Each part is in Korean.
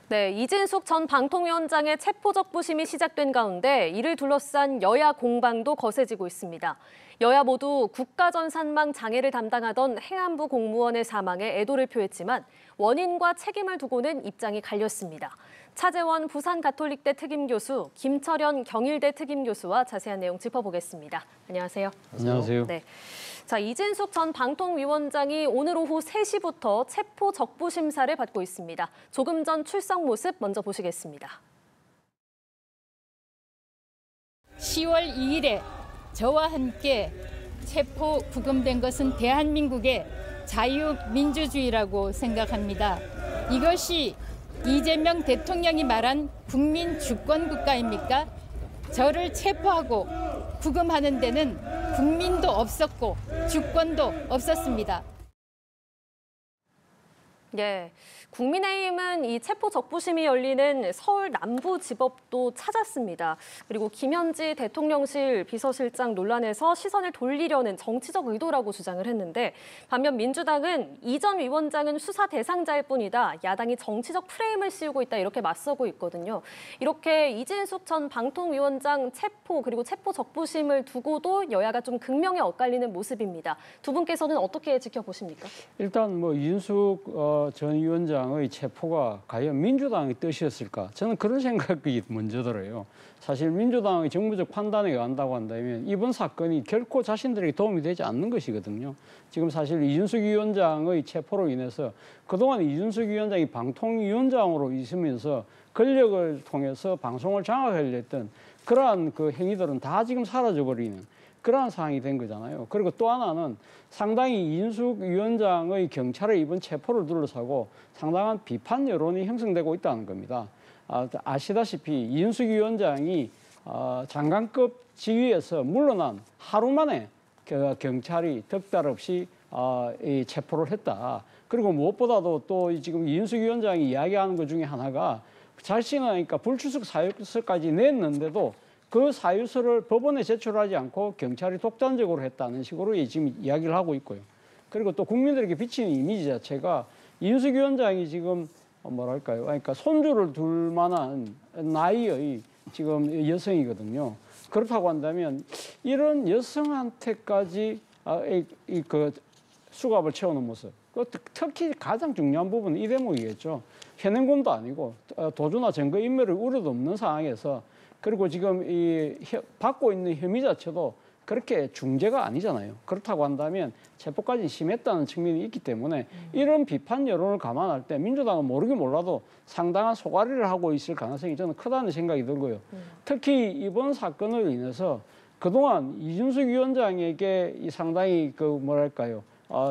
네, 이진숙 전 방통위원장의 체포적부심이 시작된 가운데 이를 둘러싼 여야 공방도 거세지고 있습니다. 여야 모두 국가전산망 장애를 담당하던 행안부 공무원의 사망에 애도를 표했지만 원인과 책임을 두고는 입장이 갈렸습니다. 차재원 부산가톨릭대 특임교수, 김철현 경일대 특임교수와 자세한 내용 짚어보겠습니다. 안녕하세요. 안녕하세요. 네. 자, 이진숙 전 방통위원장이 오늘 오후 3시부터 체포 적부 심사를 받고 있습니다. 조금 전 출석 모습 먼저 보시겠습니다. 10월 2일에 저와 함께 체포 구금된 것은 대한민국의 자유민주주의라고 생각합니다. 이것이 이재명 대통령이 말한 국민 주권 국가입니까? 저를 체포하고 구금하는 데는 국민도 없었고 주권도 없었습니다. 예, 국민의힘은 이 체포 적부심이 열리는 서울 남부지법도 찾았습니다. 그리고 김현지 대통령실 비서실장 논란에서 시선을 돌리려는 정치적 의도라고 주장을 했는데 반면 민주당은 이 전 위원장은 수사 대상자일 뿐이다. 야당이 정치적 프레임을 씌우고 있다. 이렇게 맞서고 있거든요. 이렇게 이진숙 전 방통위원장 체포 그리고 체포 적부심을 두고도 여야가 좀 극명히 엇갈리는 모습입니다. 두 분께서는 어떻게 지켜보십니까? 일단 이진숙 전 위원장의 체포가 과연 민주당의 뜻이었을까? 저는 그런 생각이 먼저 들어요. 사실 민주당의 정무적 판단에 의한다고 한다면 이번 사건이 결코 자신들에게 도움이 되지 않는 것이거든요. 지금 사실 이준석 위원장의 체포로 인해서 그동안 이준석 위원장이 방통위원장으로 있으면서 권력을 통해서 방송을 장악하려 했던 그러한 그 행위들은 다 지금 사라져버리는 그러한 상황이 된 거잖아요. 그리고 또 하나는 상당히 이준석 위원장의 경찰의 이번 체포를 둘러싸고 상당한 비판 여론이 형성되고 있다는 겁니다. 아시다시피 이준석 위원장이 장관급 지위에서 물러난 하루 만에 경찰이 덕달없이 이 체포를 했다. 그리고 무엇보다도 또 지금 이준석 위원장이 이야기하는 것 중에 하나가 자신은 그러니까 불출석 사유서까지 냈는데도 그 사유서를 법원에 제출하지 않고 경찰이 독단적으로 했다는 식으로 지금 이야기를 하고 있고요. 그리고 또 국민들에게 비치는 이미지 자체가 이준석 위원장이 지금 뭐랄까요? 그러니까 손주를 둘 만한 나이의 지금 여성이거든요. 그렇다고 한다면 이런 여성한테까지 그 수갑을 채우는 모습. 특히 가장 중요한 부분은 이 대목이겠죠. 현행범도 아니고 도주나 증거 인멸을 우려도 없는 상황에서 그리고 지금 받고 있는 혐의 자체도 그렇게 중죄가 아니잖아요. 그렇다고 한다면 체포까지 심했다는 측면이 있기 때문에 이런 비판 여론을 감안할 때 민주당은 모르긴 몰라도 상당한 소가리를 하고 있을 가능성이 저는 크다는 생각이 들고요. 특히 이번 사건으로 인해서 그동안 이준석 위원장에게 상당히 그 뭐랄까요,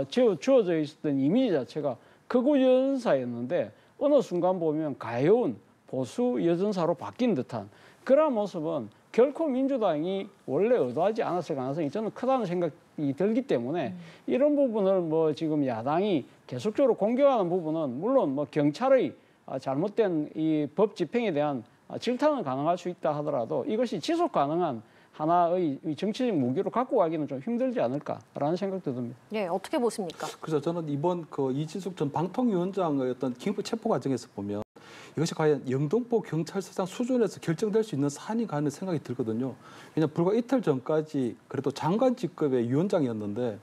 주어져 있었던 이미지 자체가 극우 여전사였는데 어느 순간 보면 가여운 보수 여전사로 바뀐 듯한 그런 모습은 결코 민주당이 원래 의도하지 않았을 가능성이 저는 크다는 생각이 들기 때문에 이런 부분을 지금 야당이 계속적으로 공격하는 부분은 물론 경찰의 잘못된 이 법 집행에 대한 질타는 가능할 수 있다 하더라도 이것이 지속 가능한 하나의 정치적 무기로 갖고 가기는 좀 힘들지 않을까라는 생각도 듭니다. 네, 어떻게 보십니까? 그래서 저는 이번 이진숙 전 방통위원장의 어떤 긴급 체포 과정에서 보면 이것이 과연 영등포 경찰서장 수준에서 결정될 수 있는 사안인가 하는 생각이 들거든요. 왜냐하면 불과 이틀 전까지 그래도 장관 직급의 위원장이었는데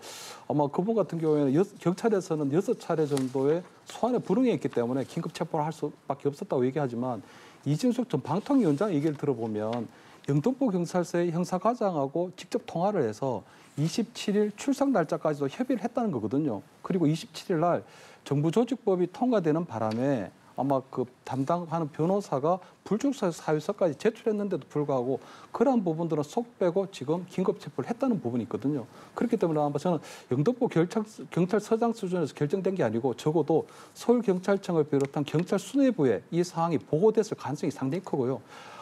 아마 그분 같은 경우에는 경찰에서는 6차례 정도의 소환에 불응했기 때문에 긴급 체포를 할 수밖에 없었다고 얘기하지만 이진숙 전 방통위원장 얘기를 들어보면 영등포 경찰서의 형사과장하고 직접 통화를 해서 27일 출석 날짜까지도 협의를 했다는 거거든요. 그리고 27일 날 정부조직법이 통과되는 바람에 아마 그 담당하는 변호사가 불출석 사유서까지 제출했는데도 불구하고 그러한 부분들은 쏙 빼고 지금 긴급 체포를 했다는 부분이 있거든요. 그렇기 때문에 아마 저는 영등포 경찰서장 수준에서 결정된 게 아니고 적어도 서울경찰청을 비롯한 경찰 수뇌부에 이 사항이 보고됐을 가능성이 상당히 크고요.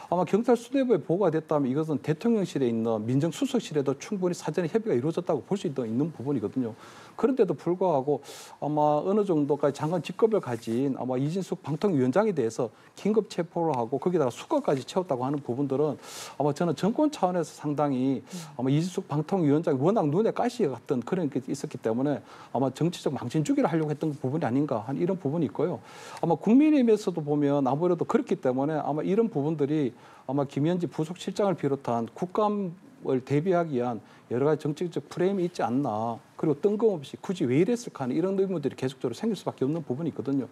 아마 경찰 수뇌부에 보고가 됐다면 이것은 대통령실에 있는 민정수석실에도 충분히 사전에 협의가 이루어졌다고 볼 수 있는 부분이거든요. 그런데도 불구하고 아마 어느 정도까지 장관 직급을 가진 아마 이진숙 방통위원장에 대해서 긴급 체포를 하고 거기다가 수거까지 채웠다고 하는 부분들은 아마 저는 정권 차원에서 상당히 아마 이진숙 방통위원장이 워낙 눈에 가시 같은 그런 게 있었기 때문에 아마 정치적 망신주기를 하려고 했던 부분이 아닌가 하는 이런 부분이 있고요. 아마 국민의힘에서도 보면 아무래도 그렇기 때문에 아마 이런 부분들이 아마 김현지 부속실장을 비롯한 국감을 대비하기 위한 여러 가지 정치적 프레임이 있지 않나. 그리고 뜬금없이 굳이 왜 이랬을까 하는 이런 의문들이 계속적으로 생길 수밖에 없는 부분이 있거든요.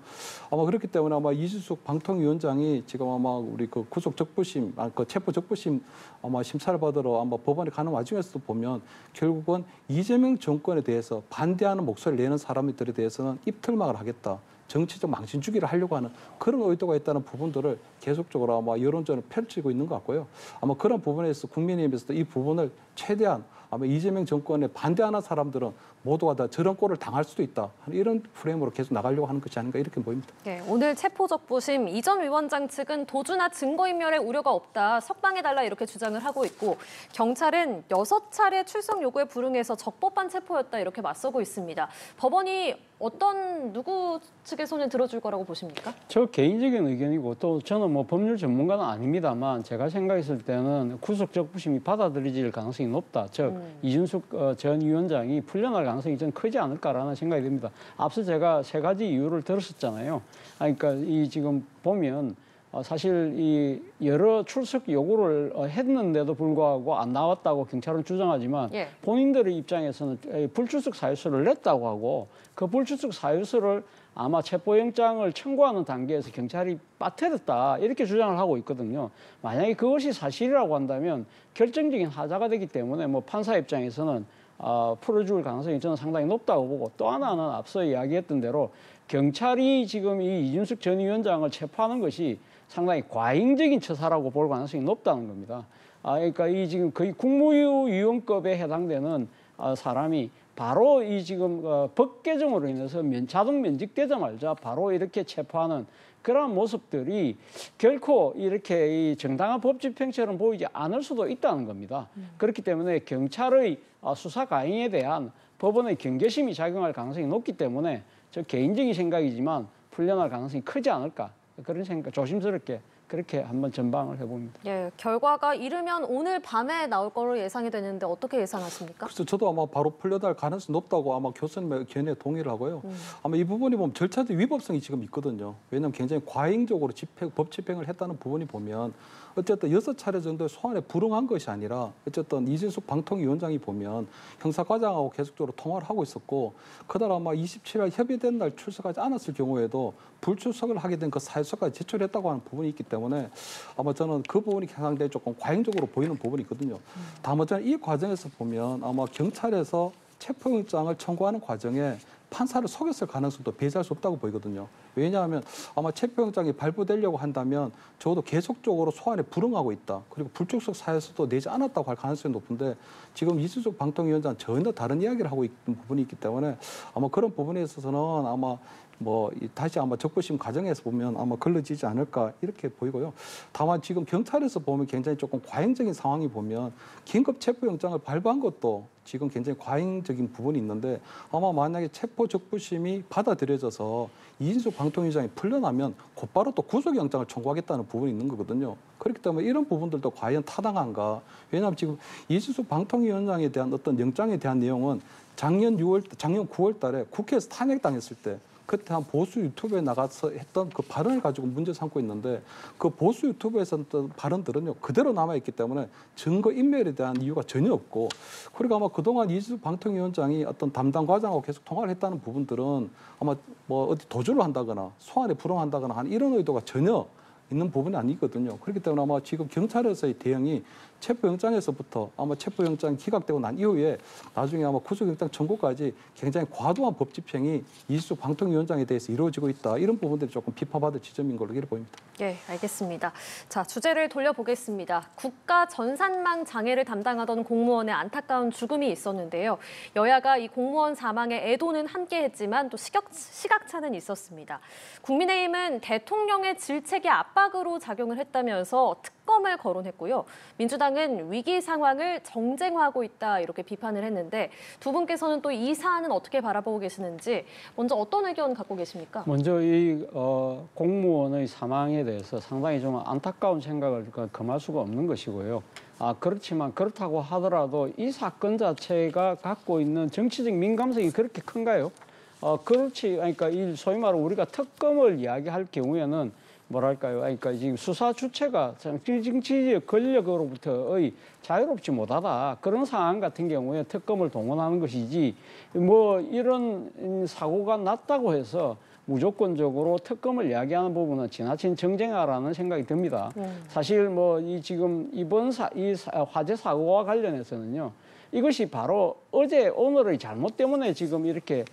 아마 그렇기 때문에 아마 이준숙 방통위원장이 지금 아마 우리 그 구속 적부심, 그 체포 적부심 아마 심사를 받으러 아마 법원에 가는 와중에서도 보면 결국은 이재명 정권에 대해서 반대하는 목소리를 내는 사람들에 대해서는 입틀막을 하겠다. 정치적 망신주기를 하려고 하는 그런 의도가 있다는 부분들을 계속적으로 아마 여론전을 펼치고 있는 것 같고요. 아마 그런 부분에서 국민의힘에서도 이 부분을 최대한 아마 이재명 정권에 반대하는 사람들은 모두가 다 저런 꼴을 당할 수도 있다. 이런 프레임으로 계속 나가려고 하는 것이 아닌가 이렇게 보입니다. 네, 오늘 체포적부심 이 전 위원장 측은 도주나 증거인멸의 우려가 없다. 석방해달라 이렇게 주장을 하고 있고 경찰은 6차례 출석 요구에 불응해서 적법한 체포였다 이렇게 맞서고 있습니다. 법원이 누구 측의 손을 들어줄 거라고 보십니까? 저 개인적인 의견이고 또 저는 뭐 법률 전문가는 아닙니다만 제가 생각했을 때는 구속 적부심이 받아들여질 가능성이 높다. 즉 이준숙 전 위원장이 풀려날 가능성이 좀 크지 않을까라는 생각이 듭니다. 앞서 제가 3가지 이유를 들었었잖아요. 그러니까 이 지금 보면 사실 이 여러 출석 요구를 했는데도 불구하고 안 나왔다고 경찰은 주장하지만 본인들의 입장에서는 불출석 사유서를 냈다고 하고 그 불출석 사유서를 아마 체포영장을 청구하는 단계에서 경찰이 빠뜨렸다 이렇게 주장을 하고 있거든요. 만약에 그것이 사실이라고 한다면 결정적인 하자가 되기 때문에 뭐 판사 입장에서는 풀어줄 가능성이 저는 상당히 높다고 보고 또 하나는 앞서 이야기했던 대로 경찰이 지금 이 이준숙 전 위원장을 체포하는 것이 상당히 과잉적인 처사라고 볼 가능성이 높다는 겁니다. 그러니까 이 지금 거의 국무위원급에 해당되는 사람이 바로 이 지금 법 개정으로 인해서 자동 면직되자마자 바로 이렇게 체포하는 그런 모습들이 결코 이렇게 이 정당한 법 집행처럼 보이지 않을 수도 있다는 겁니다. 그렇기 때문에 경찰의 수사 가잉에 대한 법원의 경계심이 작용할 가능성이 높기 때문에 저 개인적인 생각이지만 풀려날 가능성이 크지 않을까 그런 생각 조심스럽게 그렇게 한번 전망을 해봅니다. 예, 결과가 이르면 오늘 밤에 나올 거로 예상이 되는데 어떻게 예상하십니까? 그래서 저도 아마 바로 풀려날 가능성이 높다고 아마 교수님의 견해에 동의를 하고요. 아마 이 부분이 보면 절차적 위법성이 지금 있거든요. 왜냐하면 굉장히 과잉적으로 법 집행을 했다는 부분이 보면 어쨌든 6차례 정도의 소환에 불응한 것이 아니라 어쨌든 이진숙 방통위원장이 보면 형사과장하고 계속적으로 통화를 하고 있었고 그달 아마 27일 협의된 날 출석하지 않았을 경우에도 불출석을 하게 된 그 사유서까지 제출했다고 하는 부분이 있기 때문에 아마 저는 그 부분이 상당히 조금 과잉적으로 보이는 부분이 있거든요. 다만 저는 이 과정에서 보면 아마 경찰에서 체포영장을 청구하는 과정에 판사를 속였을 가능성도 배제할 수 없다고 보이거든요. 왜냐하면 아마 체포영장이 발부되려고 한다면 적어도 계속적으로 소환에 불응하고 있다. 그리고 불출석 사유서도 내지 않았다고 할 가능성이 높은데 지금 이준숙 방통위원장은 전혀 다른 이야기를 하고 있는 부분이 있기 때문에 아마 그런 부분에 있어서는 아마 다시 아마 적부심 과정에서 보면 아마 걸러지지 않을까 이렇게 보이고요. 다만 지금 경찰에서 보면 굉장히 조금 과잉적인 상황이 보면 긴급 체포영장을 발부한 것도 지금 굉장히 과잉적인 부분이 있는데 아마 만약에 체포 적부심이 받아들여져서 이준숙 방통위원장이 풀려나면 곧바로 또 구속영장을 청구하겠다는 부분이 있는 거거든요. 그렇기 때문에 이런 부분들도 과연 타당한가? 왜냐하면 지금 이준숙 방통위원장에 대한 어떤 영장에 대한 내용은 작년 9월 달에 국회에서 탄핵당했을 때 그때 한 보수 유튜브에 나가서 했던 그 발언을 가지고 문제 삼고 있는데 그 보수 유튜브에서 했던 발언들은요 그대로 남아있기 때문에 증거 인멸에 대한 이유가 전혀 없고 그리고 아마 그동안 이준숙 방통위원장이 어떤 담당 과장하고 계속 통화를 했다는 부분들은 아마 어디 도주를 한다거나 소환에 불응한다거나 하는 이런 의도가 전혀 있는 부분이 아니거든요. 그렇기 때문에 아마 지금 경찰에서의 대응이 체포영장에서부터 아마 체포영장이 기각되고 난 이후에 나중에 아마 구속영장 청구까지 굉장히 과도한 법 집행이 이준숙 방통위원장에 대해서 이루어지고 있다. 이런 부분들이 조금 비판받을 지점인 걸로 이렇게 보입니다. 네, 알겠습니다. 자, 주제를 돌려보겠습니다. 국가 전산망 장애를 담당하던 공무원의 안타까운 죽음이 있었는데요. 여야가 이 공무원 사망에 애도는 함께했지만 또 시각차는 있었습니다. 국민의힘은 대통령의 질책에 압박 압박으로 작용을 했다면서 특검을 거론했고요. 민주당은 위기 상황을 정쟁화하고 있다 이렇게 비판을 했는데 두 분께서는 또 이 사안은 어떻게 바라보고 계시는지 먼저 어떤 의견 갖고 계십니까? 먼저 이 공무원의 사망에 대해서 상당히 좀 안타까운 생각을 금할 수가 없는 것이고요. 그렇지만 그렇다고 하더라도 이 사건 자체가 갖고 있는 정치적 민감성이 그렇게 큰가요? 그렇지. 그러니까 이 소위 말로 우리가 특검을 이야기할 경우에는 뭐랄까요? 그러니까 지금 수사 주체가 정치적 권력으로부터의 자유롭지 못하다. 그런 상황 같은 경우에 특검을 동원하는 것이지 뭐 이런 사고가 났다고 해서 무조건적으로 특검을 이야기하는 부분은 지나친 정쟁화라는 생각이 듭니다. 사실 뭐 이 지금 이번 화재 사고와 관련해서는요. 이것이 바로 어제 오늘의 잘못 때문에 지금 이렇게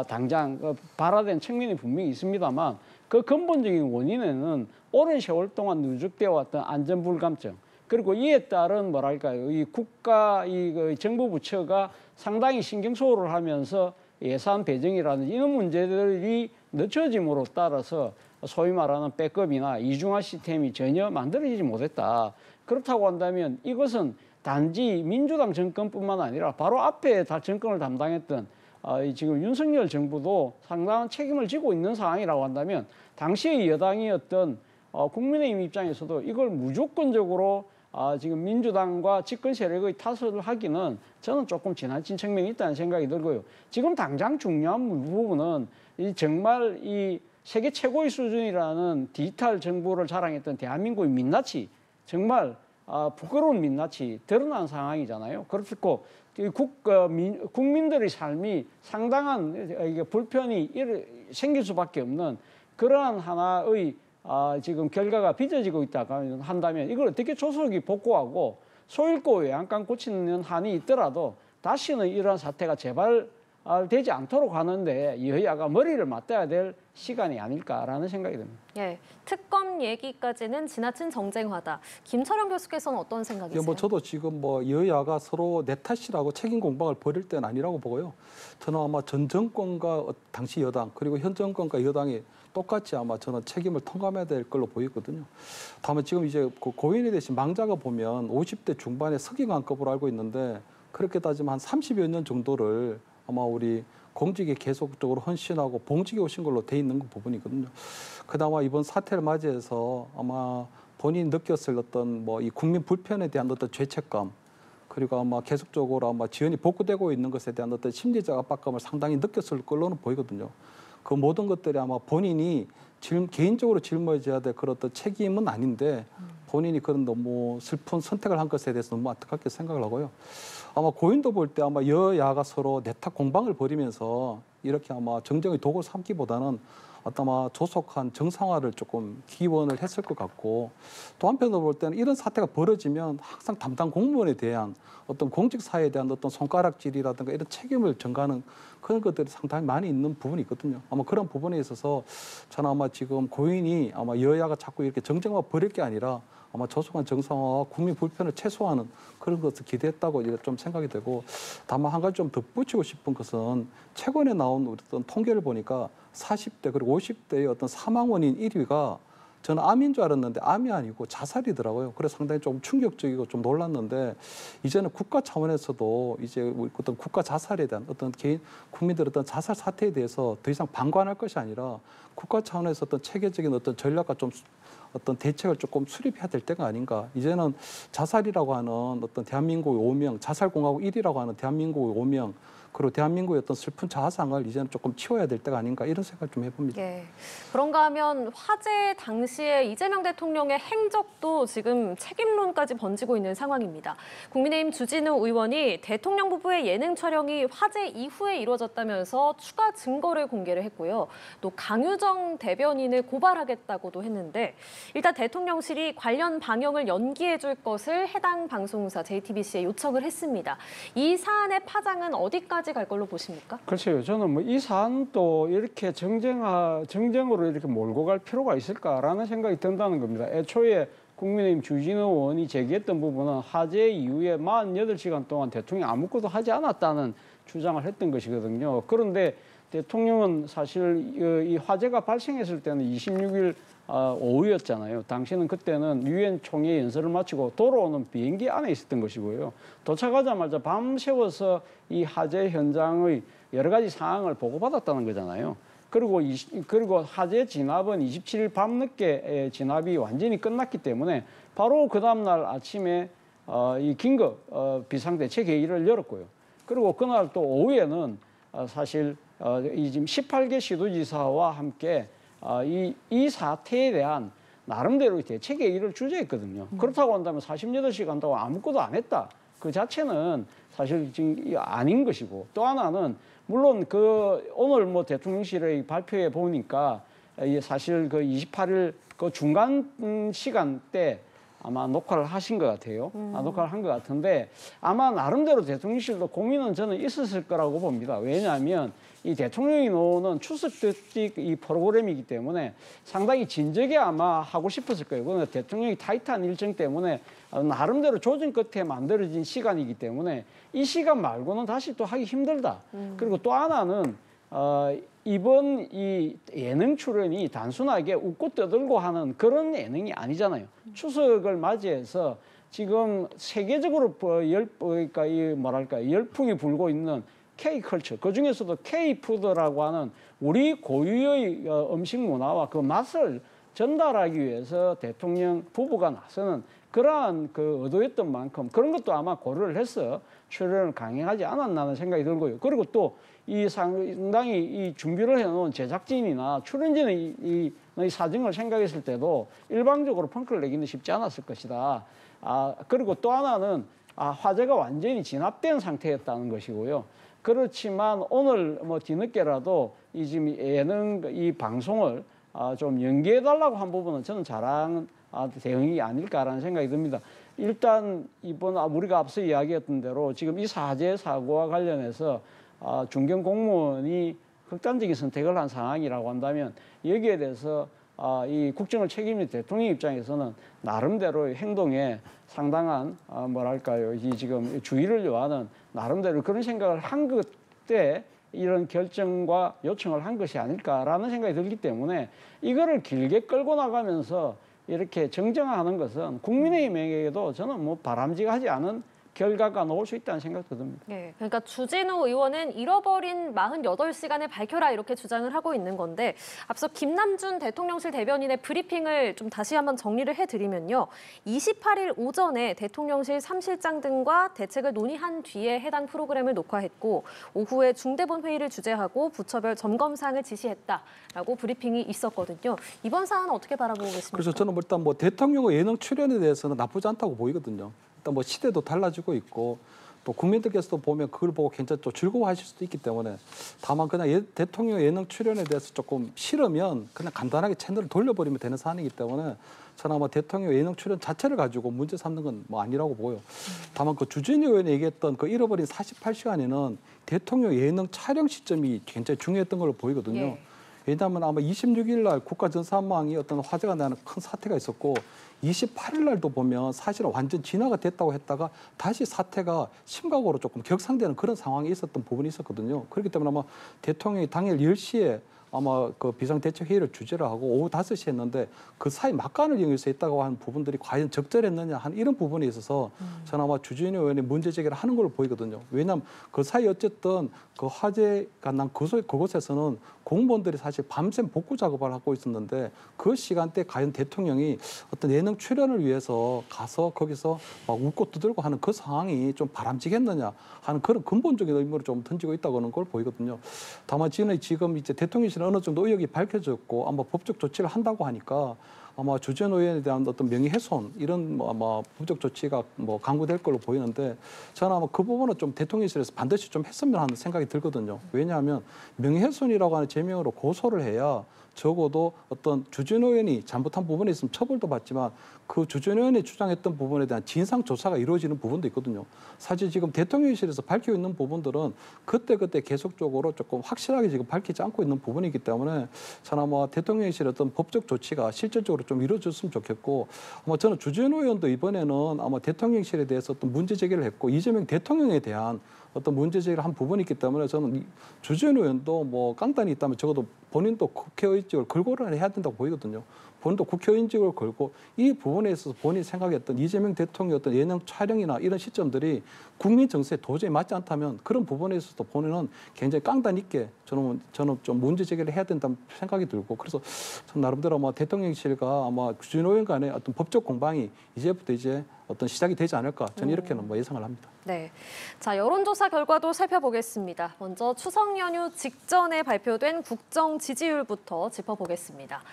당장 발화된 측면이 분명히 있습니다만 그 근본적인 원인에는 오랜 세월 동안 누적되어 왔던 안전불감증 그리고 이에 따른 뭐랄까요 이 국가 이 정부 부처가 상당히 신경 소홀을 하면서 예산 배정이라든지 이런 문제들이 늦춰짐으로 따라서 소위 말하는 백업이나 이중화 시스템이 전혀 만들어지지 못했다. 그렇다고 한다면 이것은 단지 민주당 정권뿐만 아니라 바로 앞에 다 정권을 담당했던 지금 윤석열 정부도 상당한 책임을 지고 있는 상황이라고 한다면 당시의 여당이었던 국민의힘 입장에서도 이걸 무조건적으로 지금 민주당과 집권 세력의 탓을 하기는 저는 조금 지나친 측면이 있다는 생각이 들고요. 지금 당장 중요한 부분은 정말 이 세계 최고의 수준이라는 디지털 정부를 자랑했던 대한민국의 민낯이 정말 부끄러운 민낯이 드러난 상황이잖아요. 그렇고 국민들의 삶이 상당한 불편이 생길 수밖에 없는 그러한 하나의 지금 결과가 빚어지고 있다고 한다면 이걸 어떻게 조속히 복구하고 소잃고 외양간 고치는 한이 있더라도 다시는 이러한 사태가 재발되지 않도록 하는데 여야가 머리를 맞대야 될 시간이 아닐까라는 생각이 듭니다. 예, 특검 얘기까지는 지나친 정쟁화다. 김철영 교수께서는 어떤 생각이세요? 뭐 저도 지금 뭐 여야가 서로 내 탓이라고 책임 공방을 벌일 때는 아니라고 보고요. 저는 아마 전 정권과 당시 여당 그리고 현 정권과 여당이 똑같이 아마 저는 책임을 통감해야 될 걸로 보이거든요. 다만 지금 이제 고인이 되신 망자가 보면 50대 중반의 서기관급으로 알고 있는데 그렇게 따지면 한 30여 년 정도를 아마 우리 공직에 계속적으로 헌신하고 봉직에 오신 걸로 돼 있는 부분이거든요. 그나마 이번 사태를 맞이해서 아마 본인이 느꼈을 어떤 뭐 이 국민 불편에 대한 어떤 죄책감 그리고 아마 계속적으로 아마 지연이 복구되고 있는 것에 대한 어떤 심리적 압박감을 상당히 느꼈을 걸로는 보이거든요. 그 모든 것들이 아마 본인이 개인적으로 짊어져야 될 그런 어떤 책임은 아닌데 본인이 그런 너무 슬픈 선택을 한 것에 대해서 너무 안타깝게 생각을 하고요. 아마 고인도 볼 때 아마 여야가 서로 내탁 공방을 벌이면서 이렇게 아마 정쟁의 도구를 삼기보다는 어떤 아마 조속한 정상화를 조금 기원을 했을 것 같고 또 한편으로 볼 때는 이런 사태가 벌어지면 항상 담당 공무원에 대한 어떤 공직사회에 대한 어떤 손가락질이라든가 이런 책임을 전가하는 그런 것들이 상당히 많이 있는 부분이 있거든요. 아마 그런 부분에 있어서 저는 아마 지금 고인이 아마 여야가 자꾸 이렇게 정쟁화 벌일 게 아니라 아마 조속한 정상화와 국민 불편을 최소화하는 그런 것을 기대했다고 좀 생각이 되고 다만 한 가지 좀 덧붙이고 싶은 것은 최근에 나온 어떤 통계를 보니까 40대 그리고 50대의 어떤 사망 원인 1위가 저는 암인 줄 알았는데 암이 아니고 자살이더라고요. 그래서 상당히 좀 충격적이고 좀 놀랐는데 이제는 국가 차원에서도 이제 어떤 국가 자살에 대한 어떤 개인 국민들의 어떤 자살 사태에 대해서 더 이상 방관할 것이 아니라 국가 차원에서 어떤 체계적인 어떤 전략과 좀 어떤 대책을 조금 수립해야 될 때가 아닌가. 이제는 자살이라고 하는 어떤 대한민국의 오명, 자살공화국 1위라고 하는 대한민국의 오명, 그리고 대한민국의 어떤 슬픈 자아상을 이제는 조금 치워야 될 때가 아닌가 이런 생각을 좀 해봅니다. 예. 그런가 하면 화재 당시에 이재명 대통령의 행적도 지금 책임론까지 번지고 있는 상황입니다. 국민의힘 주진우 의원이 대통령 부부의 예능 촬영이 화재 이후에 이루어졌다면서 추가 증거를 공개를 했고요. 또 강유정 대변인을 고발하겠다고도 했는데 일단 대통령실이 관련 방영을 연기해 줄 것을 해당 방송사 JTBC에 요청을 했습니다. 이 사안의 파장은 어디까지 갈 걸로 보십니까? 글쎄요. 저는 뭐 이 사안도 이렇게 정쟁으로 이렇게 몰고 갈 필요가 있을까라는 생각이 든다는 겁니다. 애초에 국민의힘 주진우 의원이 제기했던 부분은 화재 이후에 48시간 동안 대통령이 아무것도 하지 않았다는 주장을 했던 것이거든요. 그런데 대통령은 사실 이 화재가 발생했을 때는 26일 오후였잖아요. 당시는 그때는 유엔 총회 연설을 마치고 돌아오는 비행기 안에 있었던 것이고요. 도착하자마자 밤새워서 이 화재 현장의 여러 가지 상황을 보고받았다는 거잖아요. 그리고 화재 진압은 27일 밤늦게 진압이 완전히 끝났기 때문에 바로 그 다음날 아침에 이 긴급 비상대책회의를 열었고요. 그리고 그날 또 오후에는 사실 이 지금 18개 시도지사와 함께 이 사태에 대한 나름대로의 대책회의를 주재했거든요. 그렇다고 한다면 48시간 동안 아무것도 안 했다. 그 자체는 사실 지금 아닌 것이고, 또 하나는 물론 오늘 뭐 대통령실의 발표에 보니까 사실 그 28일 그 중간 시간 때 아마 녹화를 하신 것 같아요. 녹화를 한 것 같은데 아마 나름대로 대통령실도 고민은 저는 있었을 거라고 봅니다. 왜냐하면 이 대통령이 나오는 추석 특집 이 프로그램이기 때문에 상당히 진작에 아마 하고 싶었을 거예요. 그런데 대통령이 타이트한 일정 때문에 나름대로 조정 끝에 만들어진 시간이기 때문에 이 시간 말고는 다시 또 하기 힘들다. 그리고 또 하나는 이번 이 예능 출연이 단순하게 웃고 떠들고 하는 그런 예능이 아니잖아요. 추석을 맞이해서 지금 세계적으로 그러니까 열풍이 불고 있는 K컬처, 그 중에서도 K푸드라고 하는 우리 고유의 음식 문화와 그 맛을 전달하기 위해서 대통령 부부가 나서는 그러한 그 의도였던 만큼 그런 것도 아마 고려를 해서 출연을 강행하지 않았나는 생각이 들고요. 그리고 또 이 상당히 이 준비를 해놓은 제작진이나 출연진의 이 사정을 생각했을 때도 일방적으로 펑크를 내기는 쉽지 않았을 것이다. 그리고 또 하나는 화재가 완전히 진압된 상태였다는 것이고요. 그렇지만 오늘 뭐 뒤늦게라도 이 지금 예능 이 방송을 좀 연기해달라고 한 부분은 저는 잘한 대응이 아닐까라는 생각이 듭니다. 일단 이번 우리가 앞서 이야기했던 대로 지금 이 화재 사고와 관련해서 중견 공무원이 극단적인 선택을 한 상황이라고 한다면 여기에 대해서 이 국정을 책임진 대통령 입장에서는 나름대로의 행동에 상당한 뭐랄까요, 이 지금 주의를 요하는 나름대로 그런 생각을 한 그때 이런 결정과 요청을 한 것이 아닐까라는 생각이 들기 때문에 이거를 길게 끌고 나가면서 이렇게 정정하는 것은 국민의힘에게도 저는 뭐 바람직하지 않은 결과가 나올 수 있다는 생각도 듭니다. 네, 그러니까 주진우 의원은 잃어버린 48시간을 밝혀라 이렇게 주장을 하고 있는 건데 앞서 김남준 대통령실 대변인의 브리핑을 좀 다시 한번 정리를 해드리면요. 28일 오전에 대통령실 3실장 등과 대책을 논의한 뒤에 해당 프로그램을 녹화했고 오후에 중대본 회의를 주재하고 부처별 점검사항을 지시했다라고 브리핑이 있었거든요. 이번 사안은 어떻게 바라보고 계십니까? 그래서 저는 일단 뭐 대통령의 예능 출연에 대해서는 나쁘지 않다고 보이거든요. 일단 뭐 시대도 달라지고 있고 또 국민들께서도 보면 그걸 보고 괜찮죠, 즐거워하실 수도 있기 때문에 다만 그냥 대통령 예능 출연에 대해서 조금 싫으면 그냥 간단하게 채널을 돌려버리면 되는 사안이기 때문에 저는 아마 대통령 예능 출연 자체를 가지고 문제 삼는 건 뭐 아니라고 보고요. 다만 그 주진우 의원이 얘기했던 그 잃어버린 48시간에는 대통령 예능 촬영 시점이 굉장히 중요했던 걸로 보이거든요. 예. 왜냐하면 아마 26일 날 국가전산망이 어떤 화재가 나는 큰 사태가 있었고 28일 날도 보면 사실은 완전 진화가 됐다고 했다가 다시 사태가 심각으로 조금 격상되는 그런 상황이 있었던 부분이 있었거든요. 그렇기 때문에 아마 대통령이 당일 10시에 아마 그 비상대책회의를 주재를 하고 오후 5시에 했는데 그 사이 막간을 이용해서 했다고 하는 부분들이 과연 적절했느냐 하는 이런 부분에 있어서 저는 아마 주진우 의원이 문제 제기를 하는 걸로 보이거든요. 왜냐하면 그 사이 어쨌든 그 화재가 난 그곳에서는 공무원들이 사실 밤샘 복구 작업을 하고 있었는데 그 시간대 과연 대통령이 어떤 예능 출연을 위해서 가서 거기서 막 웃고 떠들고 하는 그 상황이 좀 바람직했느냐 하는 그런 근본적인 의문을 좀 던지고 있다고 하는 걸 보이거든요. 다만 지금 이제 대통령실은 어느 정도 의혹이 밝혀졌고 아마 법적 조치를 한다고 하니까 아마 주진우 의원에 대한 어떤 명예훼손 이런 뭐 아마 법적 조치가 뭐 강구될 걸로 보이는데 저는 아마 그 부분은 좀 대통령실에서 반드시 좀 했으면 하는 생각이 들거든요. 왜냐하면 명예훼손이라고 하는 제명으로 고소를 해야 적어도 어떤 주진우 의원이 잘못한 부분이 있으면 처벌도 받지만 그 주진우 의원이 주장했던 부분에 대한 진상 조사가 이루어지는 부분도 있거든요. 사실 지금 대통령실에서 밝히고 있는 부분들은 그때그때 계속적으로 조금 확실하게 지금 밝히지 않고 있는 부분이기 때문에 저는 아마 대통령실의 어떤 법적 조치가 실질적으로 좀 이루어졌으면 좋겠고 아마 저는 주진우 의원도 이번에는 아마 대통령실에 대해서 어떤 문제 제기를 했고 이재명 대통령에 대한 어떤 문제 제기를 한 부분이 있기 때문에 저는 주재현 의원도 뭐 깡단이 있다면 적어도 본인도 국회의직을 걸고를 해야 된다고 보이거든요. 본인도 국회의직을 걸고 이 부분에 있어서 본인이 생각했던 이재명 대통령의 어떤 예능 촬영이나 이런 시점들이 국민 정서에 도저히 맞지 않다면 그런 부분에 있어서도 본인은 굉장히 깡단 있게 저는 좀 문제 제기를 해야 된다는 생각이 들고 그래서 전 나름대로 아마 대통령실과 아마 주진호 의원 간의 어떤 법적 공방이 이제부터 이제 어떤 시작이 되지 않을까 저는 이렇게는 뭐 예상을 합니다. 네, 자 여론조사 결과도 살펴보겠습니다. 먼저 추석 연휴 직전에 발표된 국정 지지율부터 짚어보겠습니다.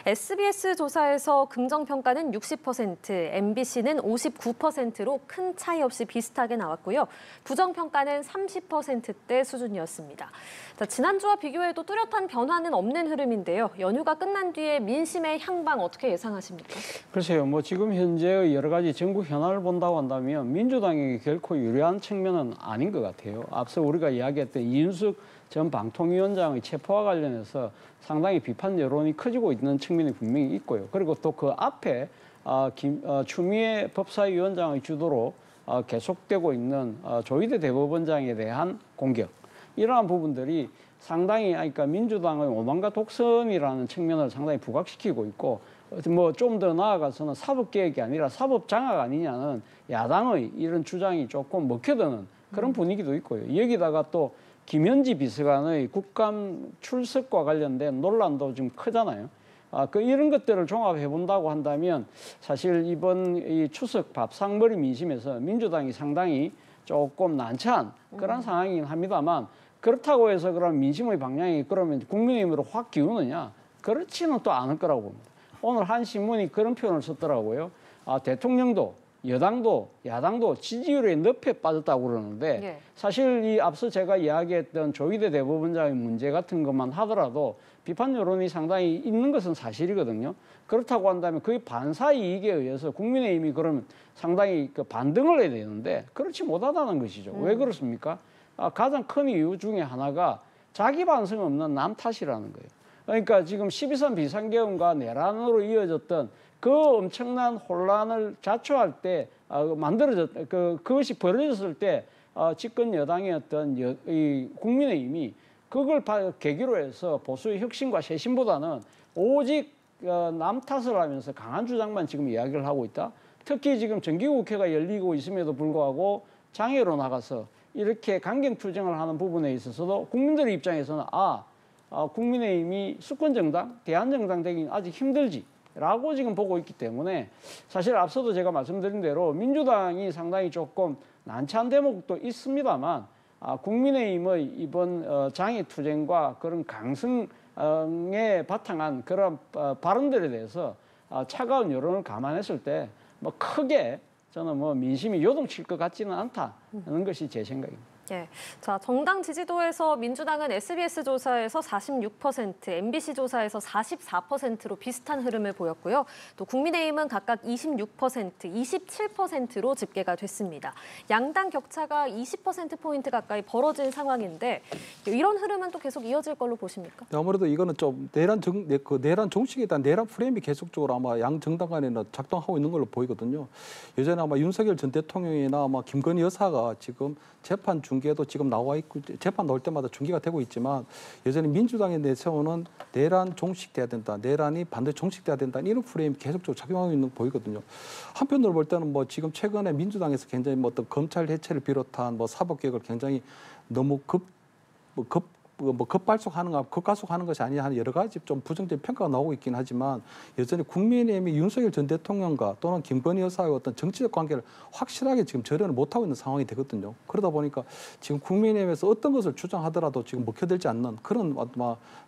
SBS 조사에서 긍정 평가는 60%, MBC는 59%로 큰 차이 없이 비슷하게 나왔고요. 부정 평가는 30%대 수준이었습니다. 자, 지난주와 비교해도 뚜렷한 변화는 없는 흐름인데요. 연휴가 끝난 뒤에 민심의 향방 어떻게 예상하십니까? 글쎄요, 뭐 지금 현재의 여러 가지 정부 현안을 본다고 한다면 민주당에게 결코 유리한 측면은 아닌 것 같아요. 앞서 우리가 이야기했던 이윤숙 전 방통위원장의 체포와 관련해서 상당히 비판 여론이 커지고 있는 측면이 분명히 있고요. 그리고 또 그 앞에 추미애 법사위원장의 주도로 계속되고 있는 조희대 대법원장에 대한 공격. 이러한 부분들이 상당히 그러니까 민주당의 오만과 독선이라는 측면을 상당히 부각시키고 있고 뭐 좀 더 나아가서는 사법개혁이 아니라 사법장악 아니냐는 야당의 이런 주장이 조금 먹혀드는 그런 분위기도 있고요. 여기다가 또 김현지 비서관의 국감 출석과 관련된 논란도 좀 크잖아요. 이런 것들을 종합해 본다고 한다면 사실 이번 이 추석 밥상머리 민심에서 민주당이 상당히 조금 난처한 그런 상황이긴 합니다만 그렇다고 해서 그럼 민심의 방향이 그러면 국민의힘으로 확 기우느냐? 그렇지는 또 않을 거라고 봅니다. 오늘 한 신문이 그런 표현을 썼더라고요. 대통령도 여당도 야당도 지지율의 늪에 빠졌다고 그러는데 예. 사실 이 앞서 제가 이야기했던 조희대 대법원장의 문제 같은 것만 하더라도 비판 여론이 상당히 있는 것은 사실이거든요. 그렇다고 한다면 거의 반사 이익에 의해서 국민의힘이 그러면 상당히 그 반등을 해야 되는데 그렇지 못하다는 것이죠. 왜 그렇습니까? 가장 큰 이유 중에 하나가 자기 반성 없는 남 탓이라는 거예요. 그러니까 지금 12.3 비상계엄과 내란으로 이어졌던 그 엄청난 혼란을 자초할 때 그것이 벌어졌을 때 집권 여당이었던 이 국민의힘이 그걸 계기로 해서 보수의 혁신과 쇄신보다는 오직 남 탓을 하면서 강한 주장만 지금 이야기를 하고 있다. 특히 지금 정기국회가 열리고 있음에도 불구하고 장애로 나가서 이렇게 강경투쟁을 하는 부분에 있어서도 국민들의 입장에서는 국민의힘이 수권정당, 대한정당 되긴 아직 힘들지라고 지금 보고 있기 때문에 사실 앞서도 제가 말씀드린 대로 민주당이 상당히 조금 난처한 대목도 있습니다만 국민의힘의 이번 장애투쟁과 그런 강성에 바탕한 그런 발언들에 대해서 차가운 여론을 감안했을 때 뭐 크게 저는 뭐 민심이 요동칠 것 같지는 않다는 것이 제 생각입니다. 예. 자, 정당 지지도에서 민주당은 SBS 조사에서 46%, MBC 조사에서 44%로 비슷한 흐름을 보였고요. 또 국민의힘은 각각 26%, 27%로 집계가 됐습니다. 양당 격차가 20%포인트 가까이 벌어진 상황인데 이런 흐름은 또 계속 이어질 걸로 보십니까? 아무래도 이거는 좀 내란 정식에 대한 내란 프레임이 계속적으로 아마 양 정당 간에는 작동하고 있는 걸로 보이거든요. 예전에 아마 윤석열 전 대통령이나 아마 김건희 여사가 지금 재판 중계도 지금 나와 있고 재판 나올 때마다 중계가 되고 있지만 여전히 민주당에 내세우는 내란 종식돼야 된다. 내란이 반드시 종식돼야 된다. 이런 프레임이 계속적으로 작용하고 있는 거 보이거든요. 한편으로 볼 때는 뭐 지금 최근에 민주당에서 굉장히 뭐 어떤 검찰 해체를 비롯한 뭐 사법개혁을 굉장히 너무 급가속하는 것이 아니냐 하는 여러 가지 좀 부정적인 평가가 나오고 있긴 하지만 여전히 국민의힘이 윤석열 전 대통령과 또는 김건희 여사의 어떤 정치적 관계를 확실하게 지금 절연을 못하고 있는 상황이 되거든요. 그러다 보니까 지금 국민의힘에서 어떤 것을 주장하더라도 지금 먹혀들지 않는 그런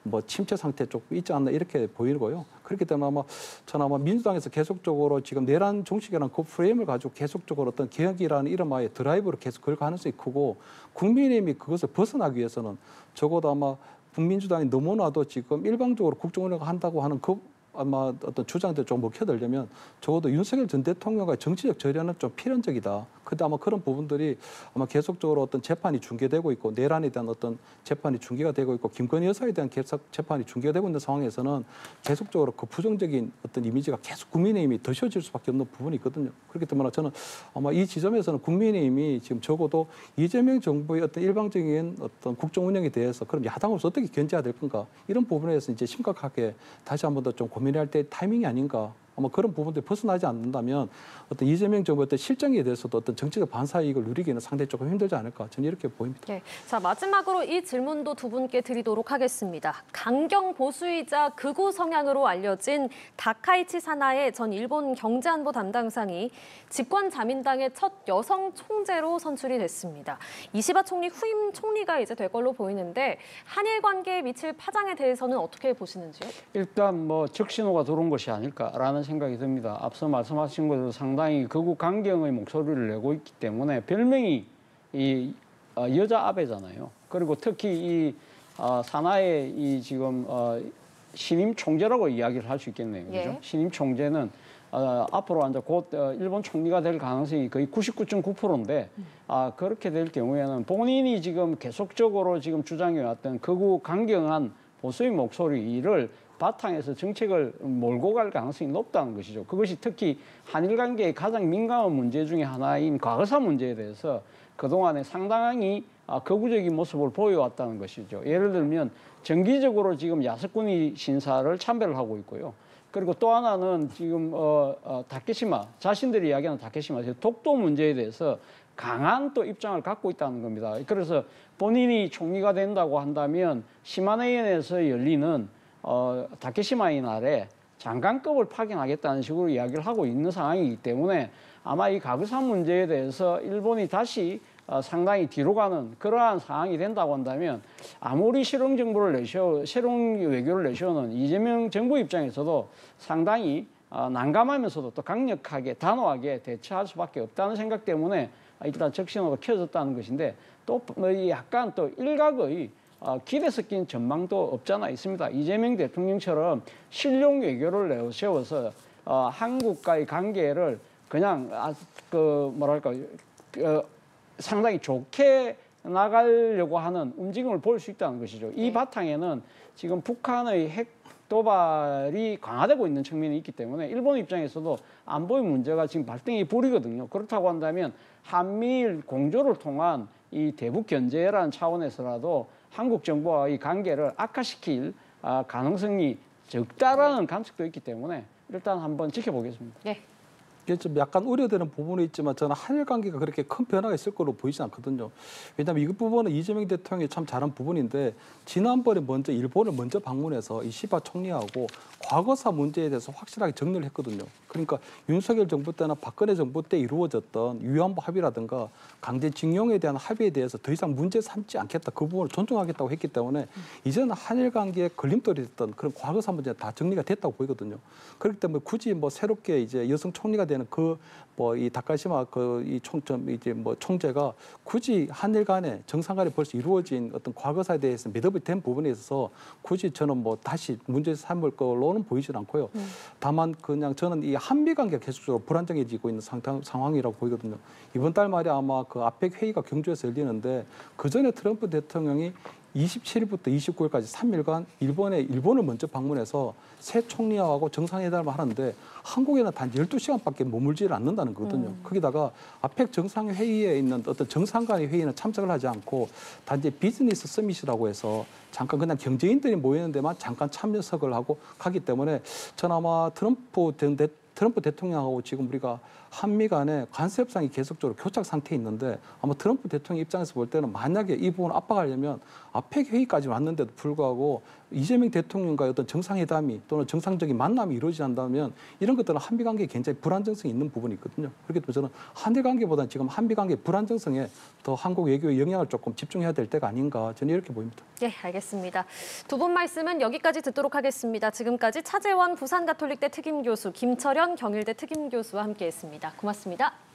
뭐 침체 상태에 조금 있지 않나 이렇게 보이고요. 그렇기 때문에 저는 민주당에서 계속적으로 지금 내란 종식이라는 그 프레임을 가지고 계속적으로 어떤 개혁이라는 이름하에 드라이브로 계속 걸 가능성이 크고 국민의힘이 그것을 벗어나기 위해서는 적어도 아마 국민주당이 너무나도 지금 일방적으로 국정운영을 한다고 하는 그 아마 어떤 주장들 좀 먹혀들려면 적어도 윤석열 전 대통령과의 정치적 절연은 좀 필연적이다. 근데 아마 그런 부분들이 아마 계속적으로 어떤 재판이 중계되고 있고 내란에 대한 어떤 재판이 중계가 되고 있고 김건희 여사에 대한 재판이 중계가 되고 있는 상황에서는 계속적으로 그 부정적인 어떤 이미지가 계속 국민의힘이 더셔질 수밖에 없는 부분이 있거든요. 그렇기 때문에 저는 아마 이 지점에서는 국민의힘이 지금 적어도 이재명 정부의 어떤 일방적인 어떤 국정 운영에 대해서 그럼 야당으로서 어떻게 견제해야 될 건가 이런 부분에서 이제 심각하게 다시 한 번 더 좀 고민해야 할 때 타이밍이 아닌가. 아마 그런 부분들이 벗어나지 않는다면 어떤 이재명 정부의 어떤 실정에 대해서도 어떤 정치적 반사이익을 누리기는 상당히 조금 힘들지 않을까 저는 이렇게 보입니다. 네. 자, 마지막으로 이 질문도 두 분께 드리도록 하겠습니다. 강경 보수이자 극우 성향으로 알려진 다카이치 사나의 전 일본 경제안보 담당상이 집권 자민당의 첫 여성 총재로 선출이 됐습니다. 이시바 총리 후임 총리가 이제 될 걸로 보이는데 한일 관계에 미칠 파장에 대해서는 어떻게 보시는지요? 일단 뭐 적신호가 들어온 것이 아닐까라는 생각이 듭니다. 앞서 말씀하신 것으로 상당히 극우 강경의 목소리를 내고 있기 때문에 별명이 이 여자 아베잖아요. 그리고 특히 이 산하의 이 지금 신임 총재라고 이야기를 할 수 있겠네요. 그죠? 예. 신임 총재는 앞으로 이제 곧 일본 총리가 될 가능성이 거의 99.9%인데 그렇게 될 경우에는 본인이 지금 계속적으로 지금 주장해왔던 극우 강경한 보수의 목소리를 바탕에서 정책을 몰고 갈 가능성이 높다는 것이죠. 그것이 특히 한일 관계의 가장 민감한 문제 중에 하나인 과거사 문제에 대해서 그동안에 상당히 극우적인 모습을 보여왔다는 것이죠. 예를 들면 정기적으로 지금 야스쿠니 신사를 참배를 하고 있고요. 그리고 또 하나는 지금 다케시마, 자신들이 이야기하는 다케시마 독도 문제에 대해서 강한 또 입장을 갖고 있다는 겁니다. 그래서 본인이 총리가 된다고 한다면 시마네현에서 열리는 다케시마인 아래 장관급을 파견하겠다는 식으로 이야기를 하고 있는 상황이기 때문에 아마 이 가그사 문제에 대해서 일본이 다시 상당히 뒤로 가는 그러한 상황이 된다고 한다면 아무리 새로운 외교를 내세우는 이재명 정부 입장에서도 상당히 난감하면서도 또 강력하게 단호하게 대처할 수밖에 없다는 생각 때문에 일단 적신호가 켜졌다는 것인데 또 약간 또 일각의 기대 섞인 전망도 없잖아 있습니다. 이재명 대통령처럼 실용 외교를 내세워서 한국과의 관계를 그냥 상당히 좋게 나가려고 하는 움직임을 볼 수 있다는 것이죠. 이 바탕에는 지금 북한의 핵 도발이 강화되고 있는 측면이 있기 때문에 일본 입장에서도 안보의 문제가 지금 발등에 불이거든요. 그렇다고 한다면 한미일 공조를 통한 이 대북 견제라는 차원에서라도 한국 정부와 이 관계를 악화시킬 가능성이 적다라는 관측도 있기 때문에 일단 한번 지켜보겠습니다. 네. 이게 좀 약간 우려되는 부분이 있지만 저는 한일 관계가 그렇게 큰 변화가 있을 거로 보이지 않거든요. 왜냐하면 이 부분은 이재명 대통령이 참 잘한 부분인데 지난번에 먼저 일본을 먼저 방문해서 이시바 총리하고 과거사 문제에 대해서 확실하게 정리를 했거든요. 그러니까 윤석열 정부 때나 박근혜 정부 때 이루어졌던 위안부 합의라든가 강제징용에 대한 합의에 대해서 더 이상 문제 삼지 않겠다. 그 부분을 존중하겠다고 했기 때문에 이제는 한일 관계에 걸림돌이 됐던 그런 과거사 문제가 다 정리가 됐다고 보이거든요. 그렇기 때문에 굳이 뭐 새롭게 이제 여성 총리가 되는 그 뭐 이 다카시마 총재가 굳이 한일 간에 정상 간에 벌써 이루어진 어떤 과거사에 대해서 매듭이 된 부분에 있어서 굳이 저는 뭐 다시 문제 삼을 걸로는 보이질 않고요. 다만 그냥 저는 이 한미 관계가 계속적으로 불안정해지고 있는 상황이라고 보이거든요. 이번 달 말에 아마 그 아펙 회의가 경주에서 열리는데 그 전에 트럼프 대통령이 27일부터 29일까지 3일간 일본을 먼저 방문해서 새 총리하고 정상회담을 하는데 한국에는 단 12시간밖에 머물지를 않는다는 거거든요. 거기다가 아펙 정상회의에 있는 어떤 정상 간의 회의는 참석을 하지 않고 단지 비즈니스 서밋이라고 해서 잠깐 그냥 경제인들이 모이는 데만 잠깐 참석을 하고 가기 때문에 저는 아마 트럼프 대통령하고 지금 우리가 한미 간에 관세 협상이 계속적으로 교착 상태에 있는데 아마 트럼프 대통령 입장에서 볼 때는 만약에 이 부분을 압박하려면 아펙 회의까지 왔는데도 불구하고 이재명 대통령과의 어떤 정상회담이 또는 정상적인 만남이 이루어지지 않는다면 이런 것들은 한미 관계에 굉장히 불안정성이 있는 부분이 있거든요. 그렇기 때문에 저는 한일 관계보다는 지금 한미 관계의 불안정성에 더 한국 외교의 영향을 조금 집중해야 될 때가 아닌가 저는 이렇게 보입니다. 네, 알겠습니다. 두 분 말씀은 여기까지 듣도록 하겠습니다. 지금까지 차재원 부산가톨릭대 특임교수, 김철현 경일대 특임교수와 함께했습니다. 고맙습니다.